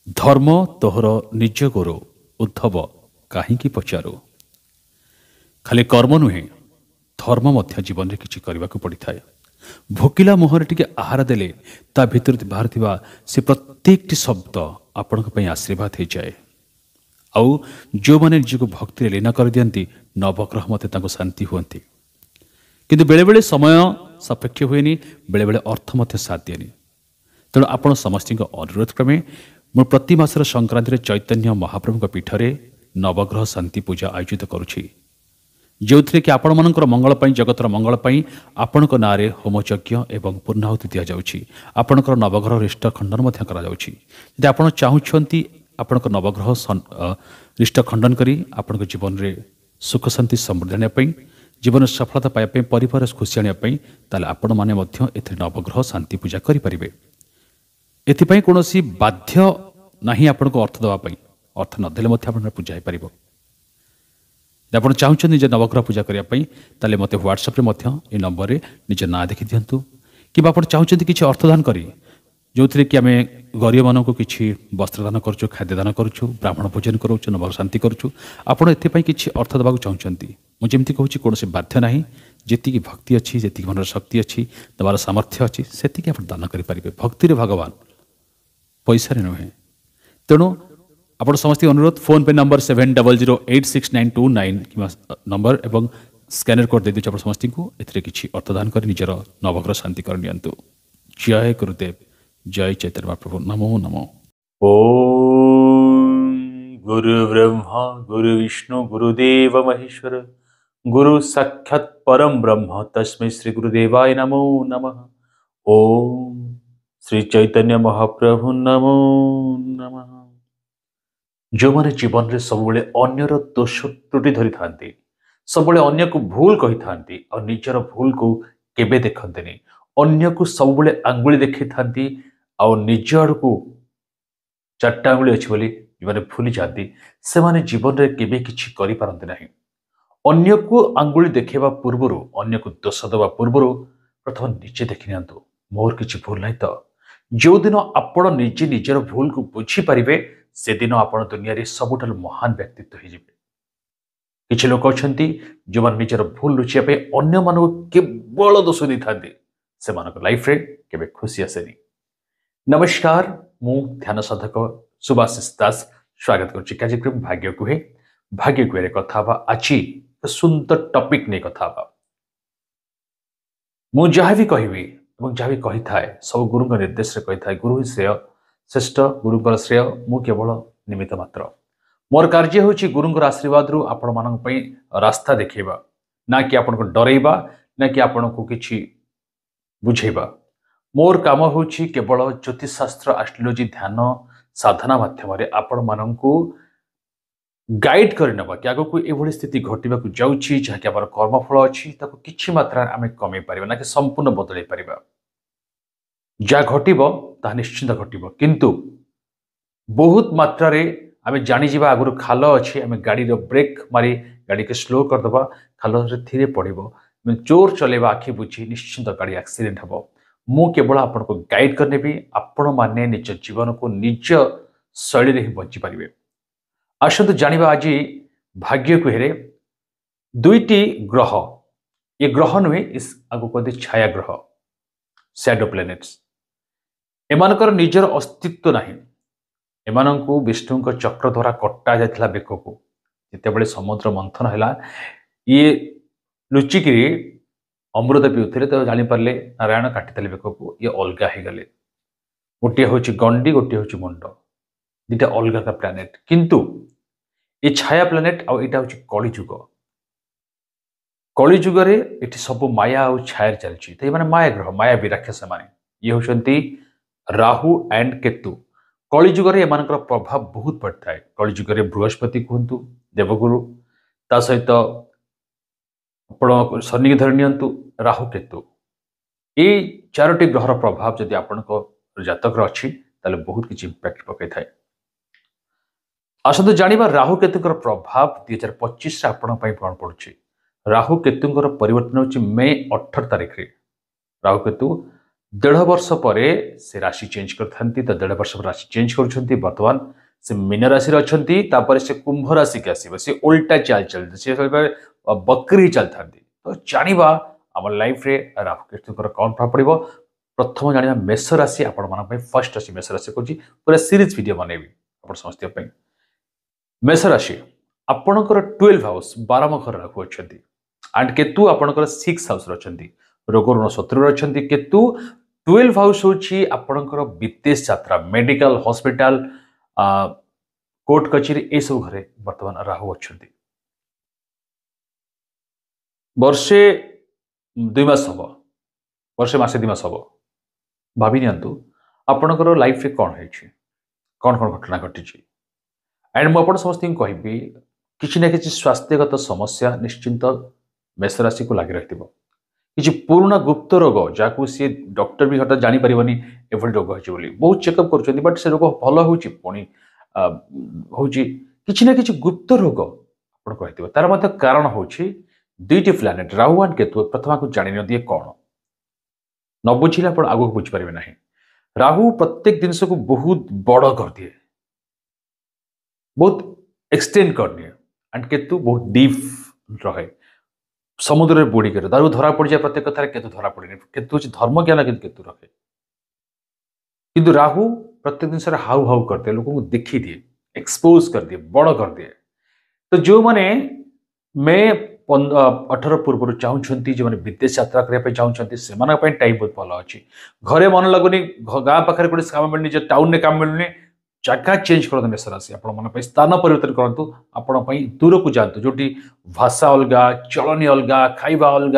ଧର୍ମ ତୋହର ନିଜ ଗୋରୁ ଉଦ୍ଧବ କାହିଁକି ପଚାରୁ। ଖାଲି କର୍ମ ନୁହେଁ, ଧର୍ମ ମଧ୍ୟ ଜୀବନରେ କିଛି କରିବାକୁ ପଡ଼ିଥାଏ। ଭୋକିଲା ମୁହଁରେ ଟିକେ ଆହାର ଦେଲେ ତା ଭିତରୁ ବାହାରୁଥିବା ସେ ପ୍ରତ୍ୟେକଟି ଶବ୍ଦ ଆପଣଙ୍କ ପାଇଁ ଆଶୀର୍ବାଦ ହୋଇଯାଏ। ଆଉ ଯେଉଁମାନେ ନିଜକୁ ଭକ୍ତିରେ ଲୀନ କରିଦିଅନ୍ତି, ନବଗ୍ରହ ମୋତେ ତାଙ୍କୁ ଶାନ୍ତି ହୁଅନ୍ତି। କିନ୍ତୁ ବେଳେବେଳେ ସମୟ ସପେକ୍ଷ ହୁଏନି, ବେଳେବେଳେ ଅର୍ଥ ମଧ୍ୟ ସାଥ ଦିଏନି। ତେଣୁ ଆପଣ ସମସ୍ତଙ୍କ ଅନୁରୋଧ କ୍ରମେ ମୁଁ ପ୍ରତି ମାସର ସଂକ୍ରାନ୍ତିରେ ଚୈତନ୍ୟ ମହାପ୍ରଭୁଙ୍କ ପୀଠରେ ନବଗ୍ରହ ଶାନ୍ତି ପୂଜା ଆୟୋଜିତ କରୁଛି, ଯେଉଁଥିରେ କି ଆପଣମାନଙ୍କର ମଙ୍ଗଳ ପାଇଁ, ଜଗତର ମଙ୍ଗଳ ପାଇଁ ଆପଣଙ୍କ ନାଁରେ ହୋମଯଜ୍ଞ ଏବଂ ପୂର୍ଣ୍ଣାହୁତି ଦିଆଯାଉଛି। ଆପଣଙ୍କର ନବଗ୍ରହ ରିଷ୍ଟ ଖଣ୍ଡନ ମଧ୍ୟ କରାଯାଉଛି। ଯଦି ଆପଣ ଚାହୁଁଛନ୍ତି ଆପଣଙ୍କ ନବଗ୍ରହ ରିଷ୍ଟ ଖଣ୍ଡନ କରି ଆପଣଙ୍କ ଜୀବନରେ ସୁଖ ଶାନ୍ତି ସମୃଦ୍ଧି ଆଣିବା ପାଇଁ, ଜୀବନରେ ସଫଳତା ପାଇବା ପାଇଁ, ପରିବାର ଖୁସି ଆଣିବା ପାଇଁ, ତାହେଲେ ଆପଣମାନେ ମଧ୍ୟ ଏଥିରେ ନବଗ୍ରହ ଶାନ୍ତି ପୂଜା କରିପାରିବେ। ଏଥିପାଇଁ କୌଣସି ବାଧ୍ୟ ନାହିଁ ଆପଣଙ୍କୁ ଅର୍ଥ ଦେବା ପାଇଁ। ଅର୍ଥ ନଦେଲେ ମଧ୍ୟ ଆପଣଙ୍କର ପୂଜା ହୋଇପାରିବ। ଯଦି ଆପଣ ଚାହୁଁଛନ୍ତି ଯେ ନବଗ୍ରହ ପୂଜା କରିବା ପାଇଁ, ତାହେଲେ ମୋତେ ହ୍ୱାଟ୍ସଆପ୍ରେ ମଧ୍ୟ ଏ ନମ୍ବରରେ ନିଜ ନାଁ ଦେଖିଦିଅନ୍ତୁ। କିମ୍ବା ଆପଣ ଚାହୁଁଛନ୍ତି କିଛି ଅର୍ଥଦାନ କରି, ଯେଉଁଥିରେ କି ଆମେ ଗରିବମାନଙ୍କୁ କିଛି ବସ୍ତ୍ରଦାନ କରୁଛୁ, ଖାଦ୍ୟଦାନ କରୁଛୁ, ବ୍ରାହ୍ମଣ ଭୋଜନ କରୁଛୁ, ନବଗ୍ରହ ଶାନ୍ତି କରୁଛୁ, ଆପଣ ଏଥିପାଇଁ କିଛି ଅର୍ଥ ଦେବାକୁ ଚାହୁଁଛନ୍ତି, ମୁଁ ଯେମିତି କହୁଛି କୌଣସି ବାଧ୍ୟ ନାହିଁ। ଯେତିକି ଭକ୍ତି ଅଛି, ଯେତିକି ମନର ଶକ୍ତି ଅଛି, ଦେବାର ସାମର୍ଥ୍ୟ ଅଛି, ସେତିକି ଆପଣ ଦାନ କରିପାରିବେ। ଭକ୍ତିରେ ଭଗବାନ, ପଇସାରେ ନୁହେଁ। ତେଣୁ ଆପଣ ସମସ୍ତଙ୍କୁ ଅନୁରୋଧ, ଫୋନ୍ପେ ନମ୍ବର 70086929 କିମ୍ବା ନମ୍ବର ଏବଂ ସ୍କାନର କୋଡ଼ ଦେଇଦେଉଛି ଆପଣ ସମସ୍ତଙ୍କୁ। ଏଥିରେ କିଛି ଅର୍ଥଦାନ କରି ନିଜର ନବଗ୍ରହ ଶାନ୍ତି କରି ନିଅନ୍ତୁ। ଜୟ ଗୁରୁଦେବ, ଜୟ ଚୈତନ୍ୟ ମହାପ୍ରଭୁ, ନମୋ ନମଃ। ओम गुरु ब्रह्मा गुरु विष्णु गुरुदेव महेश्वर गुरु साक्षात परम ब्रह्म तस्मै श्री गुरुदेवाय नमो नमः। ओम श्री चैतन्य महाप्रभु नमो नमः। ଯେଉଁମାନେ ଜୀବନରେ ସବୁବେଳେ ଅନ୍ୟର ଦୋଷ ତ୍ରୁଟି ଧରିଥାନ୍ତି, ସବୁବେଳେ ଅନ୍ୟକୁ ଭୁଲ କହିଥାନ୍ତି ଆଉ ନିଜର ଭୁଲକୁ କେବେ ଦେଖନ୍ତିନି, ଅନ୍ୟକୁ ସବୁବେଳେ ଆଙ୍ଗୁଳି ଦେଖାଇଥାନ୍ତି ଆଉ ନିଜ ଆଡ଼କୁ ଚାରିଟା ଆଙ୍ଗୁଳି ଅଛି ବୋଲି ଯେଉଁମାନେ ଭୁଲି ଯାଆନ୍ତି, ସେମାନେ ଜୀବନରେ କେବେ କିଛି କରିପାରନ୍ତି ନାହିଁ। ଅନ୍ୟକୁ ଆଙ୍ଗୁଳି ଦେଖାଇବା ପୂର୍ବରୁ, ଅନ୍ୟକୁ ଦୋଷ ଦେବା ପୂର୍ବରୁ ପ୍ରଥମେ ନିଜେ ଦେଖିନିଅନ୍ତୁ, ମୋର କିଛି ଭୁଲ ନାହିଁ ତ। ଯେଉଁଦିନ ଆପଣ ନିଜେ ନିଜର ଭୁଲକୁ ବୁଝିପାରିବେ, ସେଦିନ ଆପଣ ଦୁନିଆରେ ସବୁଠାରୁ ମହାନ ବ୍ୟକ୍ତିତ୍ୱ ହୋଇଯିବେ। କିଛି ଲୋକ ଅଛନ୍ତି ଯେଉଁମାନେ ନିଜର ଭୁଲ ଲୁଚିବା ପାଇଁ ଅନ୍ୟମାନଙ୍କୁ କେବଳ ଦୋଷ ଦେଇଥାନ୍ତି, ସେମାନଙ୍କ ଲାଇଫରେ କେବେ ଖୁସି ଆସେନି। ନମସ୍କାର, ମୁଁ ଧ୍ୟାନ ସାଧକ ସୁଭାଶିଷ ଦାସ ସ୍ୱାଗତ କରୁଛି କାର୍ଯ୍ୟକ୍ରମ ଭାଗ୍ୟ କୁହେ। ଭାଗ୍ୟ କୁହେରେ କଥା ହେବା ଆଜି ସୁନ୍ଦର ଟପିକ ନେଇ କଥା ହେବା। ମୁଁ ଯାହା ବି କହିବି ଏବଂ ଯାହା ବି କହିଥାଏ, ସବୁ ଗୁରୁଙ୍କ ନିର୍ଦ୍ଦେଶରେ କହିଥାଏ। ଗୁରୁ ହିଁ ଶ୍ରେୟ, ଶ୍ରେଷ୍ଠ ଗୁରୁଙ୍କର ଶ୍ରେୟ, ମୁଁ କେବଳ ନିମିତ୍ତ ମାତ୍ର। ମୋର କାର୍ଯ୍ୟ ହେଉଛି ଗୁରୁଙ୍କର ଆଶୀର୍ବାଦରୁ ଆପଣମାନଙ୍କ ପାଇଁ ରାସ୍ତା ଦେଖାଇବା, ନା କି ଆପଣଙ୍କୁ ଡରାଇବା, ନା କି ଆପଣଙ୍କୁ କିଛି ବୁଝେଇବା। ମୋର କାମ ହେଉଛି କେବଳ ଜ୍ୟୋତିଷଶାସ୍ତ୍ର, ଆଷ୍ଟ୍ରୋଲୋଜି, ଧ୍ୟାନ ସାଧନା ମାଧ୍ୟମରେ ଆପଣମାନଙ୍କୁ ଗାଇଡ୍ କରିନେବା କି ଆଗକୁ ଏଭଳି ସ୍ଥିତି ଘଟିବାକୁ ଯାଉଛି, ଯାହାକି ଆମର କର୍ମଫଳ ଅଛି, ତାକୁ କିଛି ମାତ୍ରାରେ ଆମେ କମେଇ ପାରିବା, ନା କି ସମ୍ପୂର୍ଣ୍ଣ ବଦଳାଇ ପାରିବା। ଯାହା ଘଟିବ ତାହା ନିଶ୍ଚିନ୍ତ ଘଟିବ, କିନ୍ତୁ ବହୁତ ମାତ୍ରାରେ ଆମେ ଜାଣିଯିବା ଆଗରୁ ଖାଲ ଅଛି, ଆମେ ଗାଡ଼ିର ବ୍ରେକ୍ ମାରି ଗାଡ଼ିକୁ ସ୍ଲୋ କରିଦେବା, ଖାଲରେ ଧୀରେ ପଡ଼ିବ। ଆମେ ଜୋର ଚଲେଇବା ଆଖି ବୁଝି, ନିଶ୍ଚିନ୍ତ ଗାଡ଼ି ଆକ୍ସିଡେଣ୍ଟ ହେବ। ମୁଁ କେବଳ ଆପଣଙ୍କୁ ଗାଇଡ୍ କରିନେବି, ଆପଣମାନେ ନିଜ ଜୀବନକୁ ନିଜ ଶୈଳୀରେ ହିଁ ବଞ୍ଚିପାରିବେ। ଆସନ୍ତୁ ଜାଣିବା ଆଜି ଭାଗ୍ୟ କୁହେରେ ଦୁଇଟି ଗ୍ରହ, ଏ ଗ୍ରହ ନୁହେଁ, ଆଗକୁ କୁହନ୍ତି ଛାୟା ଗ୍ରହ, ସ୍ୟାଡୋ ପ୍ଲାନେଟ୍ସ। ଏମାନଙ୍କର ନିଜର ଅସ୍ତିତ୍ୱ ନାହିଁ। ଏମାନଙ୍କୁ ବିଷ୍ଣୁଙ୍କ ଚକ୍ର ଦ୍ୱାରା କଟା ଯାଇଥିଲା ବେକକୁ। ଯେତେବେଳେ ସମୁଦ୍ର ମନ୍ଥନ ହେଲା, ଇଏ ଲୁଚିକିରି ଅମୃତ ପିଉଥିଲେ, ତ ଜାଣିପାରିଲେ ନାରାୟଣ କାଟିଥିଲେ ବେକକୁ, ଇଏ ଅଲଗା ହେଇଗଲେ। ଗୋଟିଏ ହେଉଛି ଗଣ୍ଡି, ଗୋଟିଏ ହେଉଛି ମୁଣ୍ଡ, ଦୁଇଟା ଅଲଗା ଅଲଗା ପ୍ଲାନେଟ୍। କିନ୍ତୁ ଏ ଛାୟା ପ୍ଲାନେଟ୍ ଆଉ ଏଇଟା ହେଉଛି କଳିଯୁଗ। କଳିଯୁଗରେ ଏଠି ସବୁ ମାୟା ଆଉ ଛାୟାରେ ଚାଲିଛି। ତ ଏମାନେ ମାୟା ଗ୍ରହ, ମାୟାବୀ ରାକ୍ଷସ ମାନେ। ଇଏ ହେଉଛନ୍ତି ରାହୁ ଆଣ୍ଡ କେତୁ। କଳିଯୁଗରେ ଏମାନଙ୍କର ପ୍ରଭାବ ବହୁତ ପଡ଼ିଥାଏ। କଳିଯୁଗରେ ବୃହସ୍ପତି କୁହନ୍ତୁ, ଦେବଗୁରୁ, ତା ସହିତ ଆପଣ ଶନିକି ଧରି ନିଅନ୍ତୁ, ରାହୁ କେତୁ। ଏଇ ଚାରୋଟି ଗ୍ରହର ପ୍ରଭାବ ଯଦି ଆପଣଙ୍କ ଜାତକରେ ଅଛି, ତାହେଲେ ବହୁତ କିଛି ଇମ୍ପାକ୍ଟ ପକାଇଥାଏ। ଆସନ୍ତୁ ଜାଣିବା ରାହୁ କେତୁଙ୍କର ପ୍ରଭାବ 2025ରେ ଆପଣଙ୍କ ପାଇଁ କ'ଣ ପଡ଼ୁଛି। ରାହୁ କେତୁଙ୍କର ପରିବର୍ତ୍ତନ ହେଉଛି ମେ 18 ତାରିଖରେ। ରାହୁ କେତୁ देढ़ वर्ष पर से राशि चेंज करते तो 1.5 वर्ष पर राशि चेंज कर बर्तमान से मीन राशि अच्छा से कुंभ राशि के आसो सी उल्टा चाल चलती बकरी ही चलता तो जाना आम लाइफ रे राहु केतुकर कौन प्रभाव पड़ो प्रथम जाना मेष राशि आपण फर्स्ट राशि मेष राशि करुँच पूरा सीरीज वीडियो बनैबी आप समस्त मेष राशि आपणकर 12 हाउस 12 घर राहु अच्छा एंड केतु आपणकर 6 हाउस अच्छा रोग ऋण शत्रु अच्छा केतु 12 हाउस हूँ आपणकर विदेश यात्रा मेडिकल हॉस्पिटल कोर्ट कचेरी ये सब घरे बर्तमान राहु अच्छा वर्षे 2 मास हम वर्षे मसे 2 मास हम भावी नियंतु आपणकर लाइफ रे कौन है कौन कौन घटना घटी एंड मुझे समस्त कहि किसी ना किसी स्वास्थ्यगत समस्या निश्चिंत मेष राशि को लगी रही किसी पुराना गुप्त रोग जहाँ सी डॉक्टर भी हठात जापर एभली रोग होती बहुत चेकअप कर बट से रोग भल होनी हूँ कि ना कि गुप्त रोग आप कही तार मतलब कारण हूँ दुईटी प्लानेट राहु एंड केतु प्रथमा को जानी दिए कौन न बुझे आप आगे बुझीपारे ना राहु प्रत्येक जिनस को बहुत बड़ कर दिए बहुत एक्सटेंड कर दिए एंड केतु बहुत डीप रहे समुद्र में बुड़ी कर दारू धरा पड़ जाए प्रत्येक कथार केतु धरा पड़े केतु धर्म ज्ञान कि केतु रखे किंतु राहु प्रत्येक जिन हाउ हाउ कर दिए लोक को देखी दिए एक्सपोज कर दिए बड़ कर दिए तो जो मैंने मे 18 पूर्व चाहते जो मैंने विदेश यात्रा करने चाहते से टाइम बहुत भल अच्छी घरे मन लगुनि गाँ पाखे गोटे काम मिलनी टाउन में काम मिलूनी जगह चेंज करते मेष राशि आप स्थान परिवर्तन करूँ आपण दूर को जातु जो भाषा अलग चलनी अलग खाइबा अलग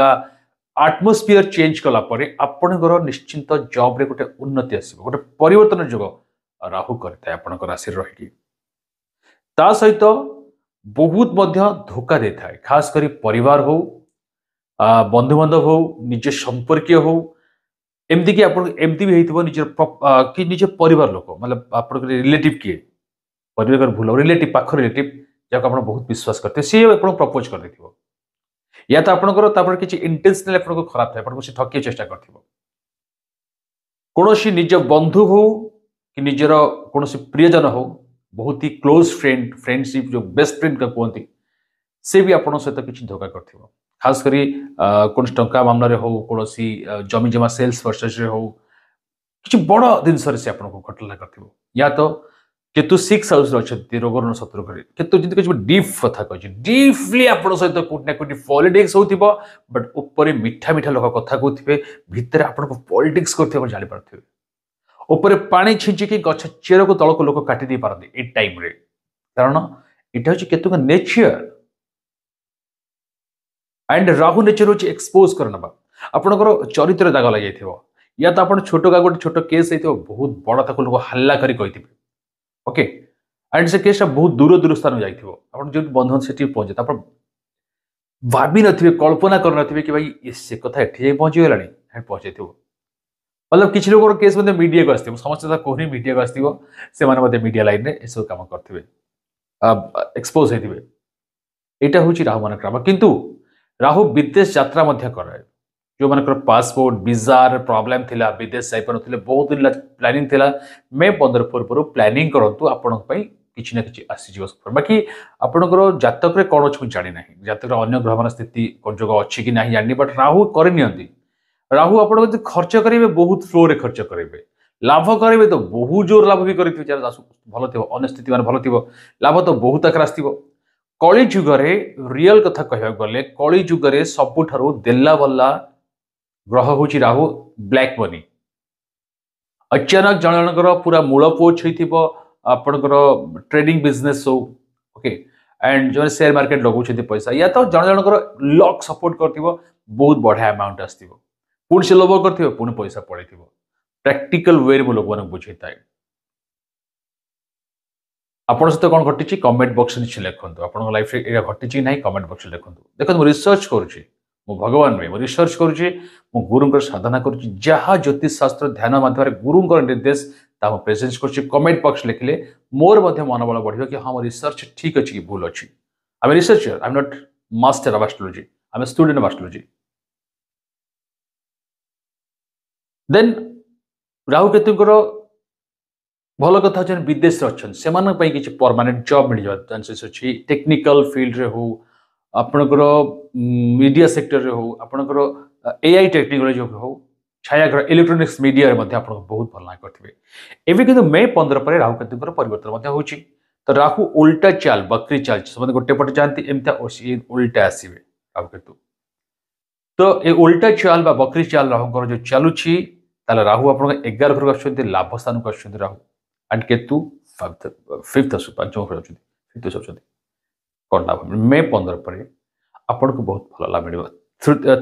आटमोस्फियर चेंज कलापर आपणकर निश्चिंत जॉब रे गोटे उन्नति आसो गोटे परिवर्तन जोग राहु करता है आपण राशि रही सहित बहुत धोखा दे था खास करी परिवार हो बंधु बांधव हो निज संपर्क हो एमती कि एमती भी होती निजर कि निज परिवार लोक मतलब आप रिलेटिव किए परिवार भूल रिलेटिव पाख रिलेटिव जहाँ आप बहुत विश्वास करते सी आप प्रपोज कर देथिबो या तो आपंकर किसी इंटेंशनल आपको खराब था आपको ठकिए चेष्टा कर कौन निज बंधु हो कि निजर कौन प्रियजन हो बहुत ही क्लोज फ्रेंडशिप जो बेस्ट फ्रेंड का कहते से भी आपण सहित किसी धोखा कर खास करी कौन टंका मामला हो कौन जमी जमा सेल्स परचेज हो कि बड़ जिनस से आपको घटना कर या तो केतु 6 हाउस अच्छा रोग ऋण शत्रु करे केतु जी किसी डीप कथा कही डीपली आप सहित कोटना कोटी पॉलिटिक्स हो बट ऊपर मीठा मीठा लोक कथा कहते भितर आपको पॉलिटिक्स करते जापारे ऊपर पानी छिंचिकी गछ चेर को तल को लोक काटी पारती ए टाइम रे कारण यहाँ हूँ Ketu nature and Rahu nature हूँ एक्सपोज कर ना आपंकर चरित्र दाग लग जाइए या तो आप छोट का गोटे छोट केस होती बहुत बड़ तक लोक हल्ला करी कही ओके एंड से केसटा बहुत दूर दूर स्थान जाइए आप जो बंधन से पहुंचे आप भावी नी कल्पना कर कि भाई से कथा एटी पहुंची गला पहुंचे मतलब किसी लोग केस मीडिया को आसो समस्त कहनी मीडिया को आसो से मीडिया लाइन में सब कम करेंगे एक्सपोज होते यहाँ हूँ राहु मान काम किंतु राहु विदेश यात्रा कराए जो मानकर पासपोर्ट विजार प्रॉब्लम थिला विदेश जापर ना बहुत दिन प्लानिंग थिला मे 15 पूर्व प्लानिंग करूँ आपण किसी ना कि आसीज बाकी आपंकर जातक कौन अच्छे जानी ना जातक अन्य ग्रह मान स्थिति जोग अच्छी कि ना जानी बट राहु करनी राहु आप खर्च करेंगे बहुत फ्लो रे खर्च करेंगे लाभ करेंगे तो बहुत जोर लाभ भी करेंगे भल थी अन्य मान भल थी लाभ तो बहुत आकार आसो कली जुगरे रियल कथा कह गले कली जुगरे सबुठारु देला बल्ला ग्रह हूँ राहु ब्लैक मनी अचानक जन जनकर पूरा मूल पोच हो आपणकर ट्रेडिंग बिजनेस हो ओके एंड जो शेयर मार्केट लगुंट पैसा या तो जन जनकर लक सपोर्ट कर बहुत बढ़िया अमाउंट आसो पुणी से लोभ कर पुणी पैसा पड़े प्रैक्टिकल वे में लोक बुझे था आपण सहित कौन घटी कमेंट बॉक्स में लिखु आप लाइफ में घटी ना कमेंट बॉक्स में लिखु देखो मुझे रिसर्च करुँची मु भगवान में रिसर्च करुँची मु गुरुंकर साधना करुँची जहाँ ज्योतिष शास्त्र ध्यान माध्यम गुरुंकर निर्देश प्रेजेंस कर कमेंट बॉक्स लिखिले मोर मनोबल बढ़िया कि हाँ मो रिसर्च ठीक अच्छी कि भूल अच्छी I am researcher I am not master of astrology I am student of astrology then Rahu केतुंकर भल कथा अच्छे विदेश अच्छा से किसी परमानेंट जॉब मिल जावा चांसेस अच्छी टेक्निकल फील्ड रे हो आपणकर मीडिया सेक्टर रे हो आपणकर एआई टेक्नोलोजी हो छायाग्रह इलेक्ट्रोनिक्स मीडिया बहुत भल ना करेंगे एवं किंतु मे 15 पर राहु केतुंकर परिवर्तन होची तो राहु उल्टा चाल बकरी चाल से गोटे पटे जाती एमती उल्टा आसवे राहु केतु तो ये उल्टा चाल बा बकरी चाल राहुଙ୍କର जो चलुची ताले राहु आपण 11 घर आछुंती लाभ स्थान को आछुंती राहु एंड केतु फिफ्थ आसु पंचम घर आछुंती फिफ्थ आछुंती कोन लाभ मे 15 पर आपण को बहुत भल लाभ मिलिबो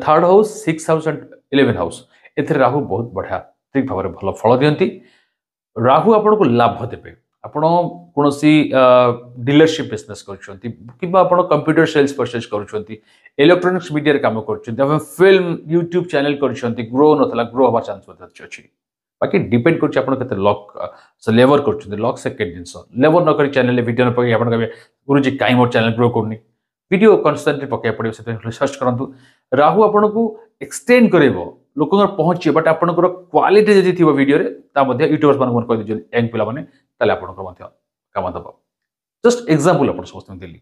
third house 6 house and 11 house एथरे राहु बहुत बढ़िया ठीक भाव में भल फल दियंती राहु आपण को लाभ देबे आपण कोनोसी डीलरशिप बिजनेस करछंती किबा आपण कंप्यूटर सेल्स परचेज करछंती इलेक्ट्रॉनिक्स मीडिया रे काम करछंती आपण फिल्म यूट्यूब चैनल करछंती ग्रो नथला ग्रो हवा चांस अछि बाकी डिपेंड करछि आपण केते लॉक से लेवर करछंती लॉक सेकेंड जिंस लेवर न करी चैनल वीडियो न पके आपण कहबे गुरुजी काई मोर चैनल ग्रो करनी वीडियो कांस्टेंटली पके पड़े से सर्च करंतु राहु आपण को एक्सटेंड करेबो लोकंर पहुंचे बट आपनकर क्वालिटी जदि थिबो वीडियो रे ता मध्ये यूट्यूबर्स मान कहि दिजो यंग पिला माने ताले आपनकर मध्ये काम दबो जस्ट एग्जांपल आपण समस्त देली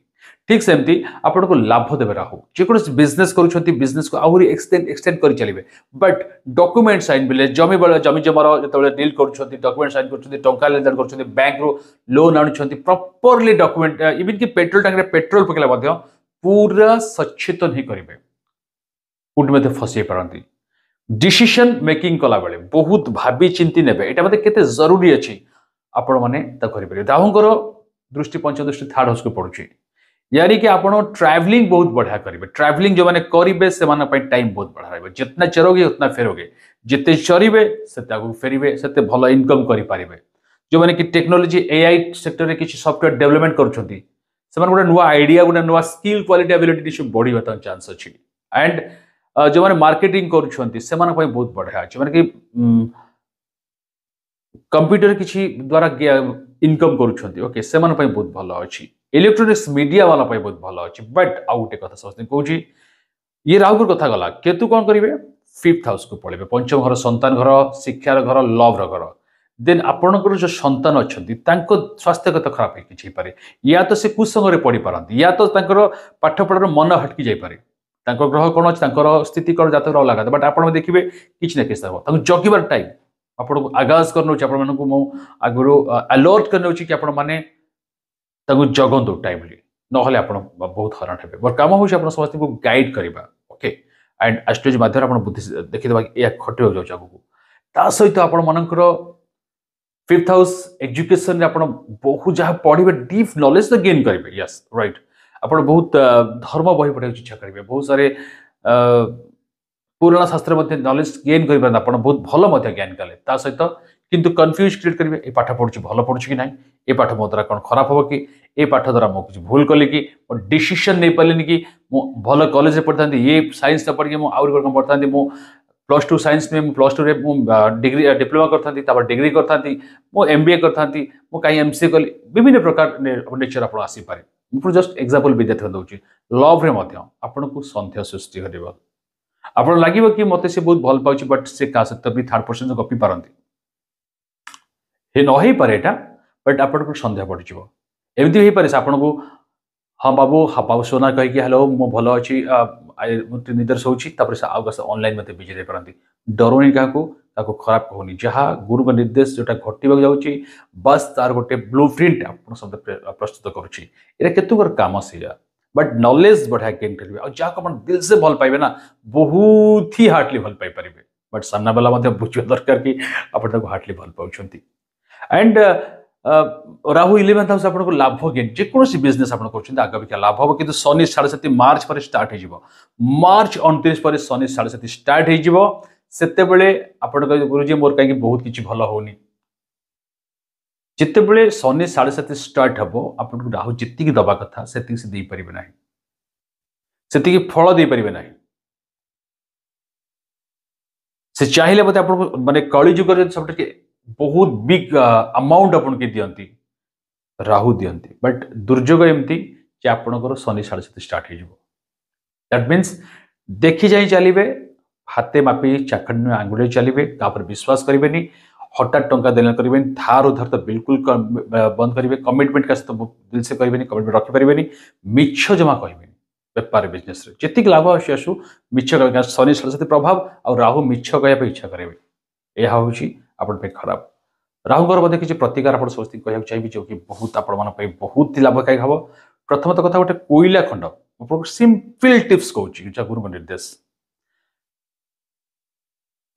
ठीक सेमती आपन को लाभ देबे राहु जे कोनो बिजनेस करूछंती बिजनेस को आहुरी एक्सटेंड करि चलिबे बट डॉक्यूमेंट साइन बिले जमी जमार जतबे डील करूछंती डॉक्यूमेंट साइन करूछंती टंका लेनदेन करूछंती बैंक रो लोन आनुछंती प्रॉपर्ली डॉक्यूमेंट इवन कि पेट्रोल टंकी रे पेट्रोल पकेला मध्ये पूरा सचेतन ही करिवे कुड में फसी पारंती डिसीजन मेकिंग कला बेले बहुत भाभी चिंती नेबे एटा मते केते जरूरी अछि आपण माने त करि परिबे राहुंकर दृष्टि पंचदृष्टि थर्ड हाउस को पड़ुछि यानी कि आपण ट्रैवलिंग बहुत बढ़िया करिवे ट्रैवलिंग जो माने करिवे से माने पय टाइम बहुत बढ़ा रहबे जितना चरोगे उतना फेरोगे जिते चरिवे सेते आगु फेरिवे सेते भलो इनकम करि पारिबे जो माने कि टेक्नोलॉजी एआई सेक्टर रे किछि सॉफ्टवेयर डेवलपमेंट करूछंती से माने गोटे नुवा आइडिया गोटे नुवा स्किल क्वालिटी एबिलिटी से बढ़िबा त चांस अछि एंड जो माने मार्केटिंग करूछंती से माने पय बहुत बढ़िया अछि माने कि कंप्यूटर किछि द्वारा इनकम करूछंती ओके से माने पय बहुत भलो अछि इलेक्ट्रॉनिक्स मीडिया वाला पय बहुत भलो अछि बट आ गोटे कथा समझते कहूची ये राहु कथा गला केतु कोन करिवे फिफ्थ हाउस को पळेबे पंचम घर संतान घर शिक्षार घर लव र घर देन आपणकर जो संतान अच्छी तांको स्वास्थ्यगत खराब किछि पारे या तो से कुसंग रे पड़ी पारंती या तो तांकर पाठ पढ़ार मन हटकी जाई पारे तांको ग्रह कोन अछि तांकर स्थिति कर जातक अलग बट आपण देखिबे किछि न किछि तांको जगिबार टाइम आपण को आगाज करनो छी आपण मन को मो आगरो अलर्ट करनो छी कि आपण माने तांको जगंदो टाइमली नहले आपण बहुत हरान हेबे बर काम होछि आपण समस्त को गाइड करबा ओके एंड एस्ट्रोलॉजी माध्यम आपण बुद्धि देखिदबा या खटे हो जाउ जागु ता सहित आपण मनकर फिफ्थ हाउस एजुकेशन रे आपण बहुत जहाँ पढ़े डीप नॉलेज तो गेन करेंगे यस राइट आपण बहुत धर्म बही पढ़ा इच्छा करेंगे बहुत सारे पुराना शास्त्र मध्य नॉलेज गेन करेंगे आपण बहुत भल ज्ञान कले ता सहित किंतु कंफ्यूज क्रिएट करेंगे ए पाठ पढ़ुची भल पढ़ुची कि ना ए पाठ मो द्वारा कौन खराब हम कि ए पाठ द्वारा मो कुछ भूल कली कि डिसीजन नहीं पारे कि भल कॉलेज पढ़ता ये साइंस पढ़ी मुझे कौन पढ़ता मु प्लस टू साइंस में प्लस टू रे डिग्री डिप्लोमा करता डिग्री करता एमबीए करता कहीं एमसीए कली विभिन्न प्रकार नेचर आप आसीपे मुझे जस्ट एग्जांपल विद्यार्थी दूसरी लव रे आपन को संदेह सृष्टि कर आप लगे कि मत से बहुत भल पाँच बट से क्या सहित भी थर्ड पर्सन गपी पारती न पारे यहाँ बट आपको सन्देह बढ़ एमती हो पारे आपन को हाँ बाबू हाँ बाबू सोना कहीकि हेलो मो भल अच्छी निदर सोची से आउ ऑनलाइन मत बिजी पारती डरनी क्या खराब कहूनी जहाँ गुरु निर्देश जोटा घटवा जाऊँगी बस तार गोटे ब्लू प्रिंट आप प्रस्तुत करुँचे केतुकर काम से बट नॉलेज बढ़िया गेन करेंगे और जहाँ को दिल से भल पाइबे ना बहुत ही हार्डली भल पाई पारे बट सामना वाला बुझा दरकार कि आप हार्डली भल पाँच एंड राहु 11th हाउस आपको लाभ गेन जेकोसी बिजनेस आप आगे लाभ हम कि शनि 7.5 मार्च पर स्टार्ट हो मार्च 29 पर शनि 7.5 स्टार्ट होते आप गुरुजी मोर कहीं बहुत किसी भल होनी जितेबले शनि 7.5 स्टार्ट हम आपको राहु जी दबा कथा से दे पारे ना से फल दे पारे ना से चाहिए बोलते आप माने कलिजुग सब बहुत बिग अमाउंट आपन के दियंती राहु दियंती बट दुर्योग एमती जे आपनकर शनि 7.5 स्टार्ट हो दैट मीन्स देखी जाई चलिए हाथे मापी चाखंड आंगुड़े चलिए तापर विश्वास करेंगे हठात टंका देना करेंगे धार उधार तो बिल्कुल बंद करेंगे कमिटमेंट का सहित दिल से करेंगे कमिटमेंट रखिपारे मिछ जमा कहे बेपार बिजनेस जी लाभ आसू मिछ कह शनि सरस्वती प्रभाव आ राहु मिछ कहवाई इच्छा करेंगे यह हूँ आपण खराब राहुगर मध्य किसी प्रतिकार आप समस्त कहना चाहिए जो कि बहुत आपण बहुत लाभदायक हम प्रथमतः कथा गोटे कोईला खंड सिंपल टिप्स कहूँ गुरु निर्देश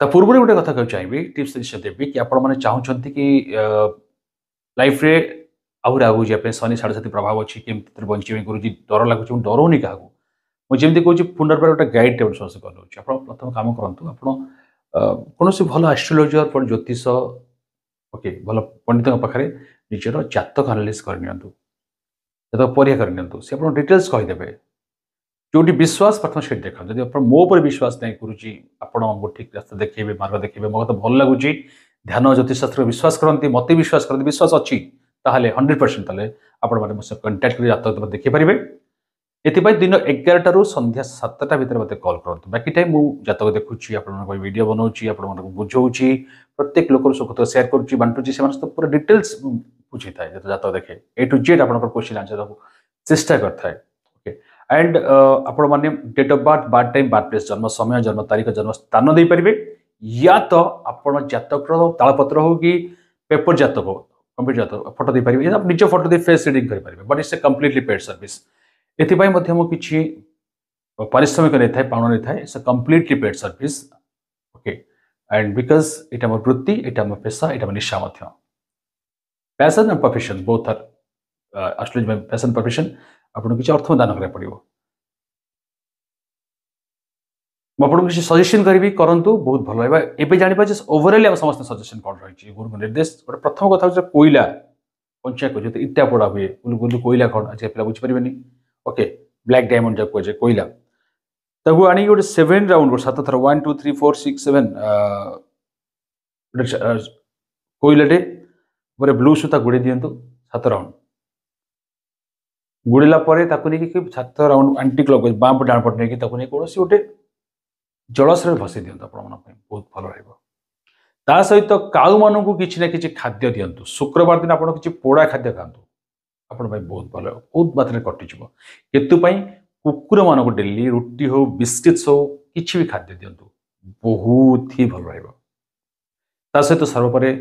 पूर्व गोटे कथा कहना चाहिए टिप्स निश्चय देवी कि आपण मैंने चाहते कि लाइफ रे आहुरी आगू जाए शनि साढ़े प्रभाव अच्छी केमती बचे गुरुजी डर लगुच डरौनी क्या मुझे कहूँ पुनर्बार गोटे गाइड टेबल समस्त कर प्रथम कम करूँ आप कौन भल एस्ट्रोलोजर ज्योतिष ओके भल पंडित पाखे निजर जातक एनालिसिस करनी जातक परीक्षा करनी सी आप डिटेल्स कहीदेवे जो विश्वास प्रथम से देखा जब आप मो पर विश्वास नहीं गुरुजी आपको ठीक रास्ता देखिए मार्ग देखिए मत भल लगुच ध्यान ज्योतिष शास्त्र विश्वास करती मत विश्वास करती विश्वास अच्छी 100% आपण मैंने कंटाक्ट कर जातक देखिपारे ये दिन 11 रू संध्या 7टा भितर मत कॉल करूँ बाकी टाइम मुझे जातक देखुची वीडियो बनाऊँगी आप बुझाऊँगी प्रत्येक लोक सुख सेयार करुँची बांटुची से पूरा डिटेल्स बुझी था जातक देखे ए टू जेड आप क्वेश्चन आंसर चेष्टा करता है ओके एंड आपण मैंने date of birth time birth place जन्म समय जन्म तारीख जन्म स्थान दे पारे या तो आप जातक तालपत्र हो कि पेपर जातक हो कंप्यूटर जातक फोटो दे पारे आप निज फोटो दे फेस रीडिंग करेंगे but it's a completely paid service एपाई किसी पारिश्रमिक नहीं था पाउन नहीं था it's a completely paid service okay and because यहाँ मोर वृत्ति यहाँ मोर पेशा यहाँ निशा passion and profession both are astrology passion profession आपको किसी अर्थ दान करा पड़ो मुझे किसी सजेसन करी करूँ बहुत भल रहा है जाना ओवरअल आम समस्त सजेसन कौन रही गुरु निर्देश गोटे प्रथम कथा कोईला पंचा को जो इटा पोड़ा हुए कोईला कौन आज पिला बुझीपारे ओके ब्लैक डायमंड जब कहे कोईला ताकू आनी गोटे 7 राउंड 7 थर 1 2 3 4 6 7 कोईलाटे गोटे ब्लू सूता गुड़े दिंतु 7 राउंड गुड़ेला 7 राउंड आंटी क्लॉक बाम डाण पट नहीं कौन गोटे जलाशय भसई दिंतु आप बहुत भल रहा सहित काऊ मानू किसी ना कि खाद्य दिंतु शुक्रवार दिन आप किसी पोड़ा खाद्य खातु आप बहुत भल बहुत मात्रा कटिज केतुपाई कुकुर मान को डेली रुटी हो बिस्किट्स हो किसी भी खाद्य दिंतु बहुत ही भल रहा सहित सर्वपरि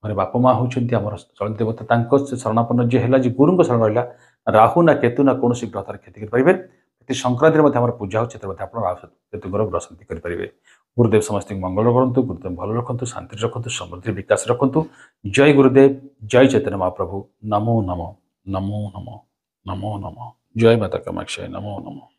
मेरे बापा माँ होती आम चलती देवता शरणापन्न जी है गुरु शरण रहा राहु ना केतु ना कौन ग्रहतार क्षति करेंगे प्रति संक्रांति पूजा हो केतुगर ग्रह शांति करेंगे गुरुदेव समस्त मंगल करूँ गुरुदेव भल रखु शांति रखु समृद्धि विकास रखु जय गुरुदेव जय चैतन्य महाप्रभु नमो नमो नमो नमो नमो नमो जय माता कामाक्षी नमो नमो।